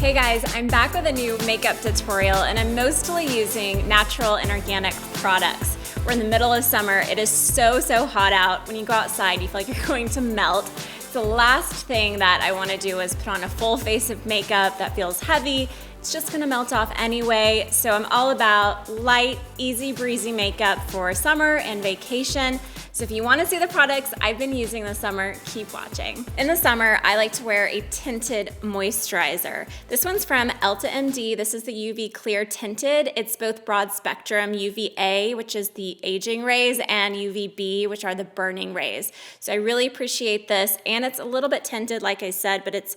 Hey guys, I'm back with a new makeup tutorial and I'm mostly using natural and organic products. We're in the middle of summer. It is so hot out. When you go outside, you feel like you're going to melt. The last thing that I want to do is put on a full face of makeup that feels heavy. It's just gonna melt off anyway. So I'm all about light, easy breezy makeup for summer and vacation. So if you wanna see the products I've been using this summer, keep watching. In the summer, I like to wear a tinted moisturizer. This one's from Elta MD. This is the UV Clear Tinted. It's both broad spectrum UVA, which is the aging rays, and UVB, which are the burning rays. So I really appreciate this, and it's a little bit tinted, like I said, but it's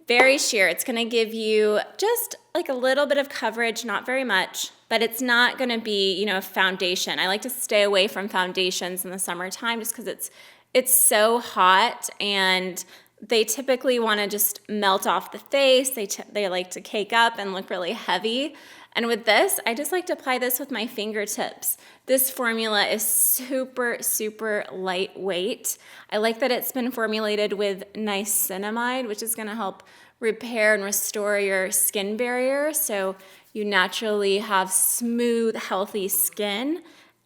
very sheer. It's gonna give you just like a little bit of coverage, not very much, but it's not gonna be, a foundation. I like to stay away from foundations in the summertime just because it's so hot and they typically wanna just melt off the face. They like to cake up and look really heavy. And with this, I just like to apply this with my fingertips. This formula is super lightweight. I like that it's been formulated with niacinamide, which is gonna help repair and restore your skin barrier, so you naturally have smooth, healthy skin.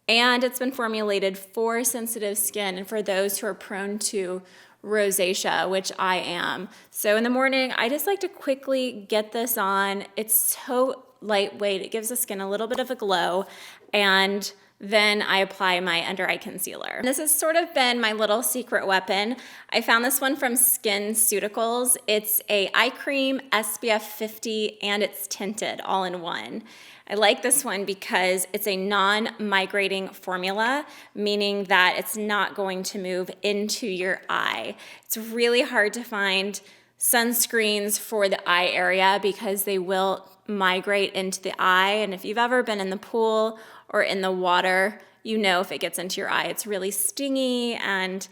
And it's been formulated for sensitive skin and for those who are prone to rosacea, which I am. So in the morning, I just like to quickly get this on. It's so lightweight. It gives the skin a little bit of a glow, and then I apply my under eye concealer. This has sort of been my little secret weapon. I found this one from Ceuticals. It's a eye cream, SPF 50, and it's tinted all in one. I like this one because it's a non-migrating formula, meaning that it's not going to move into your eye. It's really hard to find sunscreens for the eye area because they will migrate into the eye, and if you've ever been in the pool or in the water, you know if it gets into your eye, it's really stingy and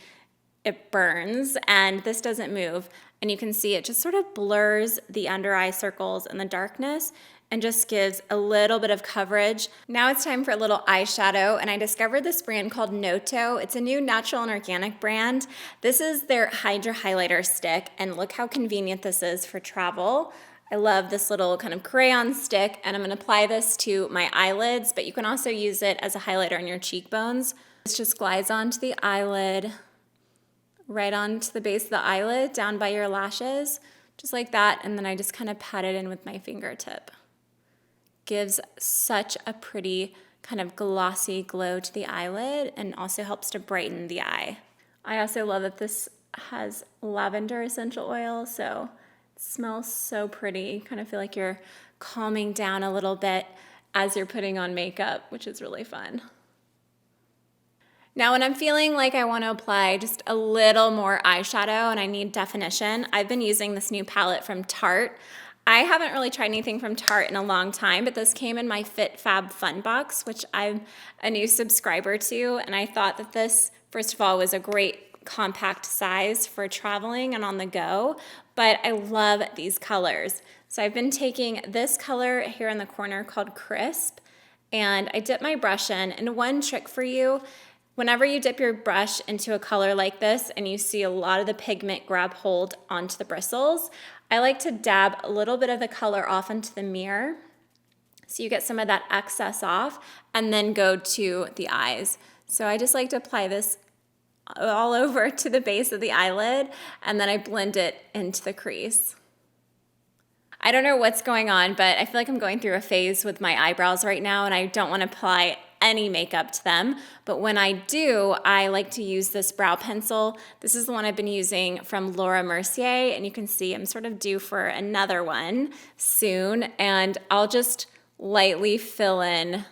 it burns, and this doesn't move. And you can see it just sort of blurs the under eye circles and the darkness and just gives a little bit of coverage. Now it's time for a little eyeshadow, and I discovered this brand called Noto. It's a new natural and organic brand. This is their Hydra highlighter stick, and look how convenient this is for travel. I love this little kind of crayon stick, and I'm gonna apply this to my eyelids, but you can also use it as a highlighter on your cheekbones. This just glides onto the eyelid, right onto the base of the eyelid, down by your lashes, just like that, and then I just kind of pat it in with my fingertip. Gives such a pretty kind of glossy glow to the eyelid and also helps to brighten the eye. I also love that this has lavender essential oil, so it smells so pretty. You kind of feel like you're calming down a little bit as you're putting on makeup, which is really fun. Now when I'm feeling like I want to apply just a little more eyeshadow and I need definition, I've been using this new palette from Tarte. I haven't really tried anything from Tarte in a long time, but this came in my Fit Fab Fun box, which I'm a new subscriber to, and I thought that this, first of all, was a great compact size for traveling and on the go, but I love these colors. So I've been taking this color here in the corner called Crisp, and I dip my brush in, and one trick for you, whenever you dip your brush into a color like this and you see a lot of the pigment grab hold onto the bristles, I like to dab a little bit of the color off into the mirror so you get some of that excess off, and then go to the eyes. So I just like to apply this all over to the base of the eyelid, and then I blend it into the crease. I don't know what's going on, but I feel like I'm going through a phase with my eyebrows right now, and I don't want to apply any makeup to them, but when I do, I like to use this brow pencil. This is the one I've been using from Mercier, and you can see I'm sort of due for another one soon, and I'll just lightly fill in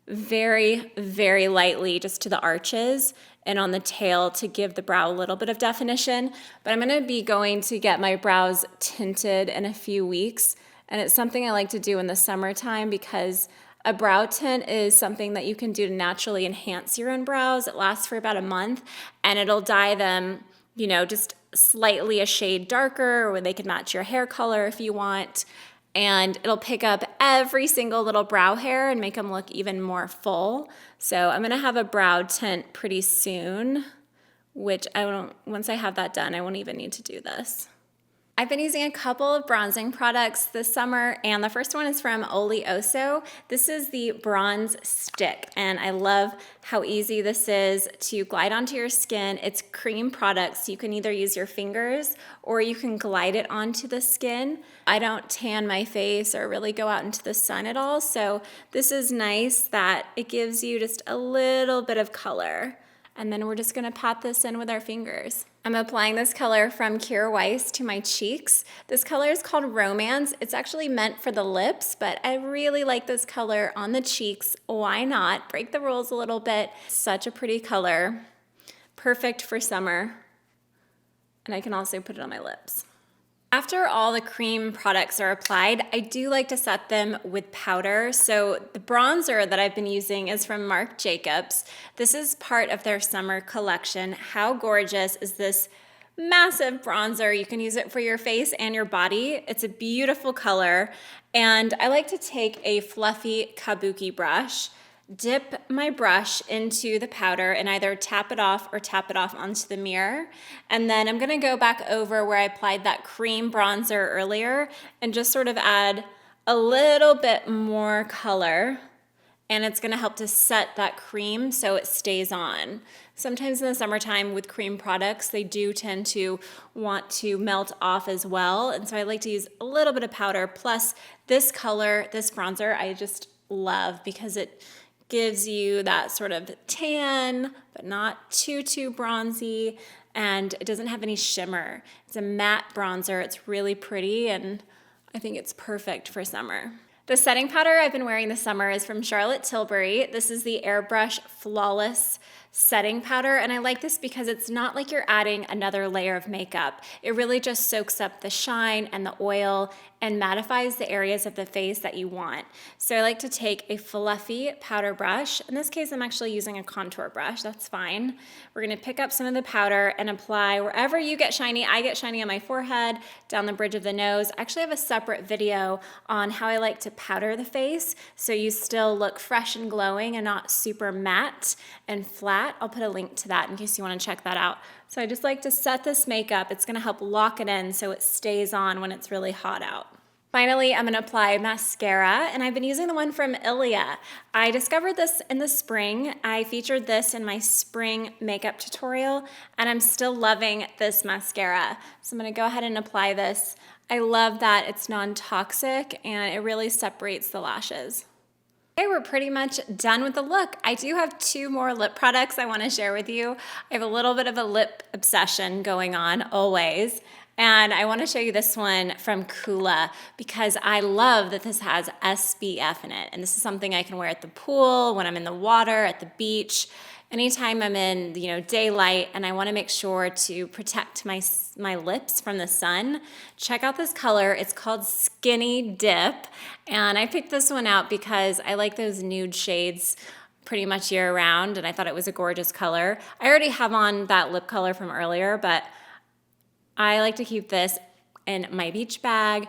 very lightly just to the arches and on the tail to give the brow a little bit of definition. But I'm gonna be going to get my brows tinted in a few weeks, and it's something I like to do in the summertime because a brow tint is something that you can do to naturally enhance your own brows. It lasts for about a month, and it'll dye them, just slightly a shade darker, or they can match your hair color if you want. And it'll pick up every single little brow hair and make them look even more full. So I'm gonna have a brow tint pretty soon, which once I have that done, I won't even need to do this. I've been using a couple of bronzing products this summer, and the first one is from Olioso. This is the Bronze Stick, and I love how easy this is to glide onto your skin. It's cream product, so you can either use your fingers or you can glide it onto the skin. I don't tan my face or really go out into the sun at all, so this is nice that it gives you just a little bit of color. And then we're just gonna pat this in with our fingers. I'm applying this color from Kira Weiss to my cheeks. This color is called Romance. It's actually meant for the lips, but I really like this color on the cheeks. Why not? Break the rules a little bit. Such a pretty color. Perfect for summer. And I can also put it on my lips. After all the cream products are applied, I do like to set them with powder. So the bronzer that I've been using is from Marc Jacobs. This is part of their summer collection. How gorgeous is this massive bronzer? You can use it for your face and your body. It's a beautiful color. And I like to take a fluffy kabuki brush, dip my brush into the powder and either tap it off or tap it off onto the mirror. And then I'm gonna go back over where I applied that cream bronzer earlier and just sort of add a little bit more color. And it's gonna help to set that cream so it stays on. Sometimes in the summertime with cream products, they do tend to want to melt off as well. And so I like to use a little bit of powder. Plus this color, this bronzer, I just love because it gives you that sort of tan, but not too bronzy, and it doesn't have any shimmer. It's a matte bronzer. It's really pretty, and I think it's perfect for summer. The setting powder I've been wearing this summer is from Charlotte Tilbury. This is the Airbrush Flawless setting powder, and I like this because it's not like you're adding another layer of makeup. It really just soaks up the shine and the oil and mattifies the areas of the face that you want. So I like to take a fluffy powder brush. In this case, I'm actually using a contour brush. That's fine. We're gonna pick up some of the powder and apply wherever you get shiny. I get shiny on my forehead, down the bridge of the nose. I actually have a separate video on how I like to powder the face so you still look fresh and glowing and not super matte and flat. I'll put a link to that in case you want to check that out. So I just like to set this makeup. It's going to help lock it in so it stays on when it's really hot out. Finally, I'm going to apply mascara, and I've been using the one from Ilia. I discovered this in the spring. I featured this in my spring makeup tutorial, and I'm still loving this mascara. So I'm going to go ahead and apply this. I love that it's non-toxic, and it really separates the lashes. Okay, we're pretty much done with the look. I do have 2 more lip products I want to share with you. I have a little bit of a lip obsession going on always. And I want to show you this one from Ceuticals because I love that this has SPF in it. And this is something I can wear at the pool, when I'm in the water, at the beach, anytime I'm in, daylight, and I want to make sure to protect my lips from the sun. Check out this color. It's called Skinny Dip. And I picked this one out because I like those nude shades pretty much year round, and I thought it was a gorgeous color. I already have on that lip color from earlier, but I like to keep this in my beach bag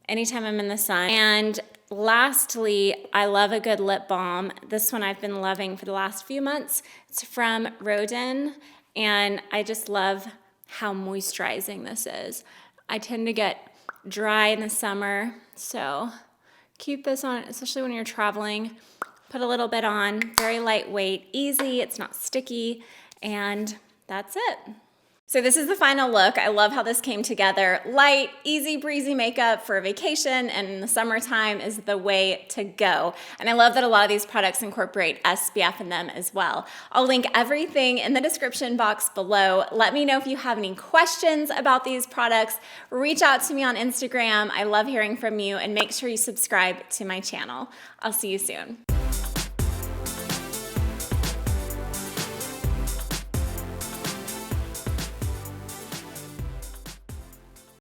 anytime I'm in the sun. And lastly, I love a good lip balm. This one I've been loving for the last few months. It's from Rodin, and I just love how moisturizing this is. I tend to get dry in the summer, so keep this on, especially when you're traveling. Put a little bit on, very lightweight, easy, it's not sticky, and that's it. So this is the final look. I love how this came together. Light, easy breezy makeup for a vacation and in the summertime is the way to go. And I love that a lot of these products incorporate SPF in them as well. I'll link everything in the description box below. Let me know if you have any questions about these products. Reach out to me on Instagram. I love hearing from you, and make sure you subscribe to my channel. I'll see you soon.